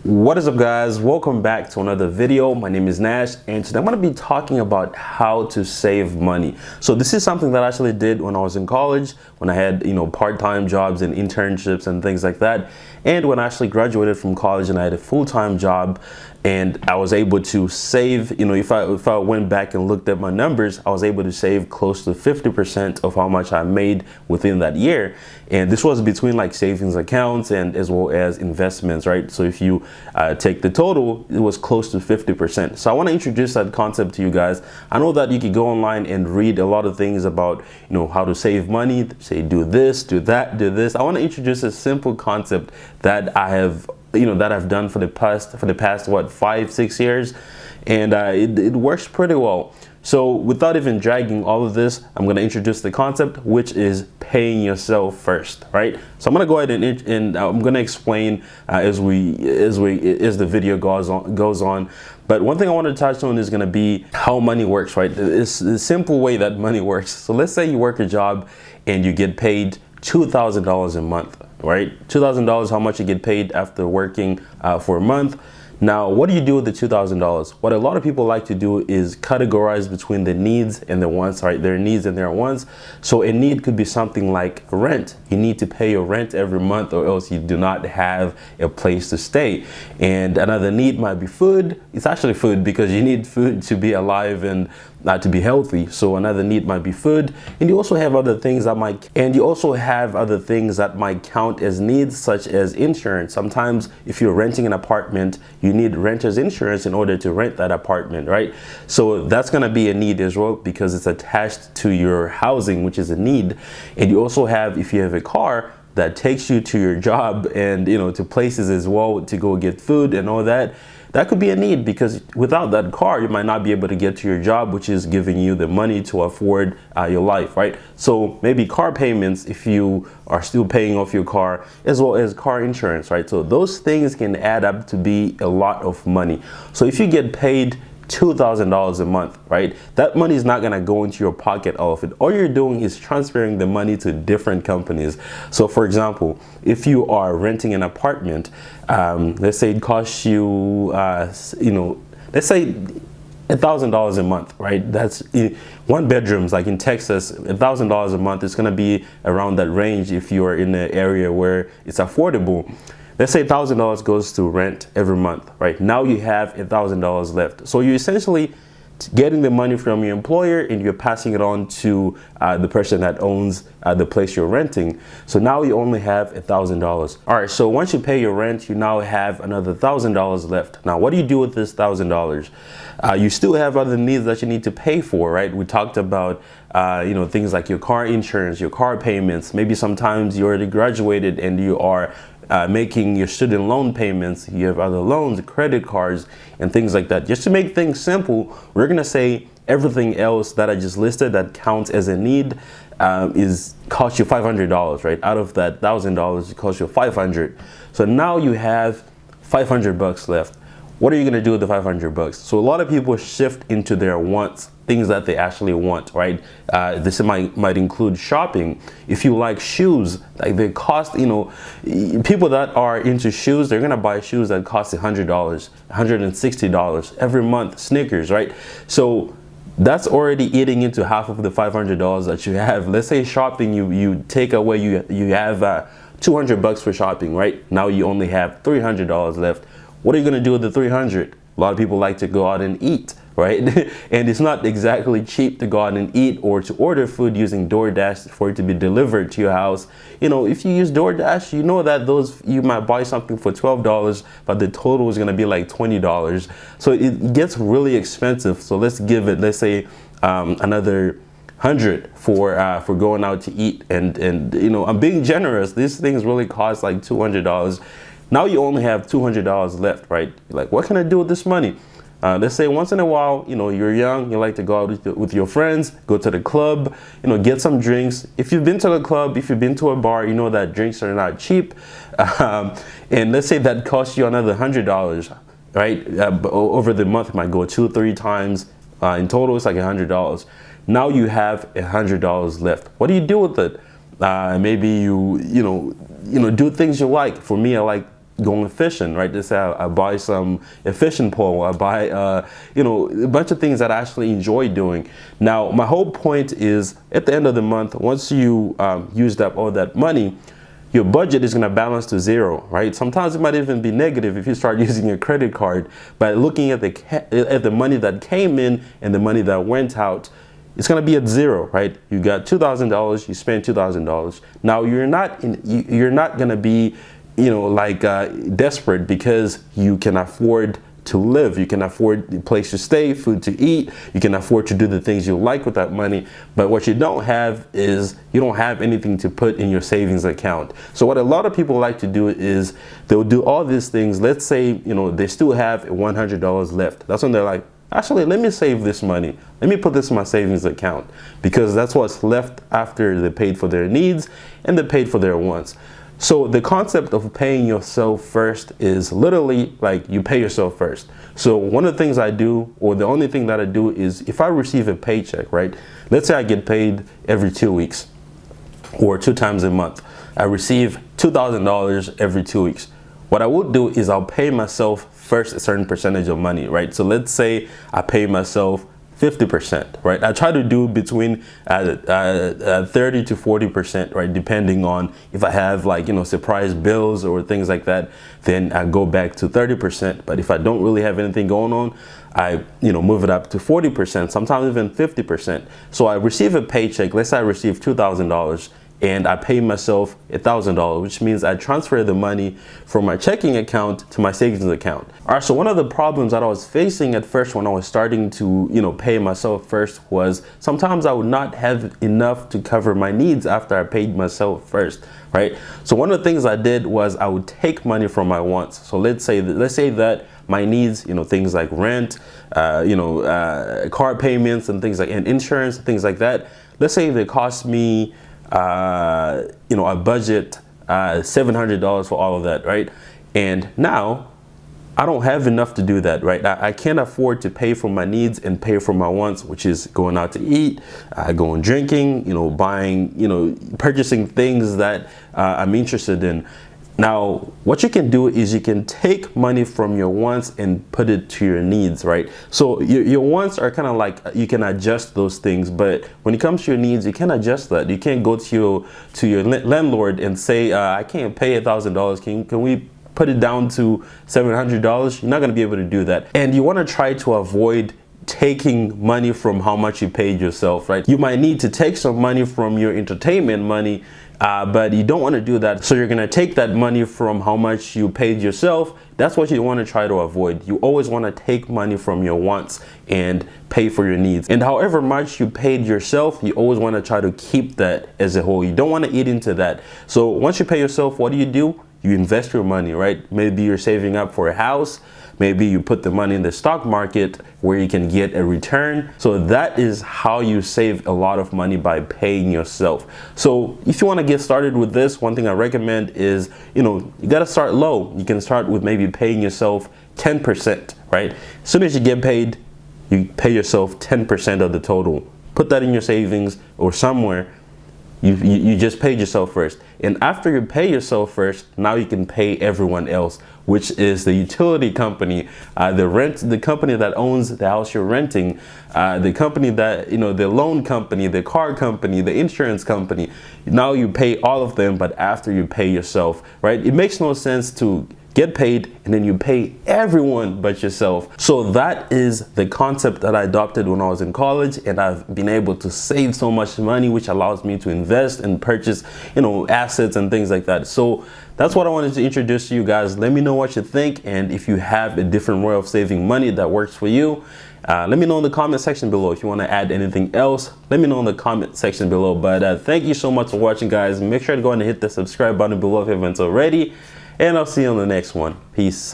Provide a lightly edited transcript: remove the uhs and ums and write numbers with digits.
What is up, guys? Welcome back to another video. My name is Nash, and today I'm going to be talking about how to save money. So this is something that I actually did when I was in college, when I had part-time jobs and internships and things like that, and when I actually graduated from college and I had a full-time job, and I was able to save, if I went back and looked at my numbers, I was able to save close to 50% of how much I made within that year. And this was between like savings accounts and as well as investments, right? So if you take the total, it was close to 50%. So I want to introduce that concept to you guys. I know that you can go online and read a lot of things about, how to save money, say do this, do that, do this. I want to introduce a simple concept that I have that I've done for the past what, 5-6 years, and it works pretty well. So without even dragging all of this, I'm going to introduce the concept, which is paying yourself first, right? So I'm going to go ahead and I'm going to explain as the video goes on. But one thing I want to touch on is going to be how money works, right? It's the simple way that money works. So let's say you work a job and you get paid $2,000 a month, right? $2,000, how much you get paid after working for a month. Now, what do you do with the $2,000? What a lot of people like to do is categorize between the needs and the wants, right? Their needs and their wants. So a need could be something like rent. You need to pay your rent every month or else you do not have a place to stay. And another need might be food. It's actually food because you need food to be alive and to be healthy. So another need might be food. And you also have other things that might count as needs, such as insurance. Sometimes if you're renting an apartment, you need renter's insurance in order to rent that apartment, right? So that's going to be a need as well because it's attached to your housing, which is a need. And you also have, if you have a car that takes you to your job and to places as well to go get food and all that, that could be a need because without that car, you might not be able to get to your job, which is giving you the money to afford your life, right? So maybe car payments, if you are still paying off your car, as well as car insurance, right? So those things can add up to be a lot of money. So if you get paid $2,000 a month, right? That money is not going to go into your pocket all of it. All you're doing is transferring the money to different companies. So for example, if you are renting an apartment, let's say it costs you, let's say $1,000 a month, right? That's one bedrooms, like in Texas, $1,000 a month is going to be around that range if you are in an area where it's affordable. Let's say $1,000 goes to rent every month, right? Now you have $1,000 left. So you're essentially getting the money from your employer and you're passing it on to the person that owns the place you're renting. So now you only have $1,000. All right, so once you pay your rent, you now have another $1,000 left. Now, what do you do with this $1,000? You still have other needs that you need to pay for, right? We talked about things like your car insurance, your car payments. Maybe sometimes you already graduated and you are making your student loan payments. You have other loans, credit cards, and things like that. Just to make things simple, we're gonna say everything else that I just listed that counts as a need cost you $500, right? Out of that $1,000, it costs you $500. So now you have $500 left. What are you gonna do with the $500? So a lot of people shift into their wants, things that they actually want, right? This might include shopping. If you like shoes, like they cost, people that are into shoes, they're gonna buy shoes that cost $100, $160 every month, sneakers, right? So that's already eating into half of the $500 that you have. Let's say shopping, you take away, you have $200 for shopping, right? Now you only have $300 left. What are you gonna do with the $300? A lot of people like to go out and eat, right? And it's not exactly cheap to go out and eat or to order food using DoorDash for it to be delivered to your house. If you use DoorDash, you know that you might buy something for $12, but the total is gonna be like $20. So it gets really expensive. So let's say another $100 for going out to eat. And I'm being generous. These things really cost like $200. Now you only have $200 left, right? Like, what can I do with this money? Let's say once in a while, you're young, you like to go out with your friends, go to the club, get some drinks. If you've been to the club, if you've been to a bar, you know that drinks are not cheap. And let's say that costs you another $100, right? Over the month, it might go 2-3 times. In total, it's like $100. Now you have $100 left. What do you do with it? Maybe you do things you like. For me, I like going fishing, right? Let's say I buy a fishing pole, I buy a bunch of things that I actually enjoy doing. Now my whole point is, at the end of the month, once you used up all that money, your budget is going to balance to zero, right? Sometimes it might even be negative if you start using your credit card. By looking at the money that came in and the money that went out, it's going to be at zero, right? You got $2,000, you spent $2,000. Now you're not going to be, desperate, because you can afford to live. You can afford a place to stay, food to eat. You can afford to do the things you like with that money. But what you don't have is, you don't have anything to put in your savings account. So what a lot of people like to do is they'll do all these things. Let's say, they still have $100 left. That's when they're like, actually, let me save this money. Let me put this in my savings account, because that's what's left after they paid for their needs and they paid for their wants. So the concept of paying yourself first is literally like you pay yourself first. So one of the things I do, or the only thing that I do, is if I receive a paycheck, right? Let's say I get paid every 2 weeks or 2 times a month. I receive $2,000 every 2 weeks. What I would do is I'll pay myself first a certain percentage of money, right? So let's say I pay myself 50%, right? I try to do between 30 to 40%, right? Depending on if I have surprise bills or things like that, then I go back to 30%. But if I don't really have anything going on, I move it up to 40%, sometimes even 50%. So I receive a paycheck. Let's say I receive $2,000. And I pay myself $1,000, which means I transfer the money from my checking account to my savings account. All right, so one of the problems that I was facing at first when I was starting to, pay myself first, was sometimes I would not have enough to cover my needs after I paid myself first, right? So one of the things I did was I would take money from my wants. So let's say that my needs, things like rent, car payments and things and insurance, things like that. Let's say they cost me I budget $700 for all of that, right? And now I don't have enough to do that, right? I can't afford to pay for my needs and pay for my wants, which is going out to eat, going drinking, buying, purchasing things that I'm interested in. Now, what you can do is you can take money from your wants and put it to your needs, right? So your wants are kind of like, you can adjust those things, but when it comes to your needs, you can't adjust that. You can't go to your landlord and say, I can't pay $1,000. Can we put it down to $700? You're not going to be able to do that. And you want to try to avoid taking money from how much you paid yourself, right? You might need to take some money from your entertainment money, but you don't want to do that. So you're going to take that money from how much you paid yourself. That's what you want to try to avoid. You always want to take money from your wants and pay for your needs. And however much you paid yourself, you always want to try to keep that as a whole. You don't want to eat into that. So once you pay yourself, what do? You invest your money, right? Maybe you're saving up for a house. Maybe you put the money in the stock market where you can get a return. So that is how you save a lot of money, by paying yourself. So if you want to get started with this, one thing I recommend is, you got to start low. You can start with maybe paying yourself 10%, right? As soon as you get paid, you pay yourself 10% of the total. Put that in your savings or somewhere. You just paid yourself first. And after you pay yourself first, now you can pay everyone else, which is the utility company, the company that owns the house you're renting, the company that, the loan company, the car company, the insurance company. Now you pay all of them, but after you pay yourself, right? It makes no sense to get paid and then you pay everyone but yourself. So that is the concept that I adopted when I was in college, and I've been able to save so much money, which allows me to invest and purchase, assets and things like that. So that's what I wanted to introduce to you guys. Let me know what you think, and if you have a different way of saving money that works for you, let me know in the comment section below. If you want to add anything else, let me know in the comment section below. But thank you so much for watching, guys. Make sure to go ahead and hit the subscribe button below if you haven't already. And I'll see you on the next one. Peace.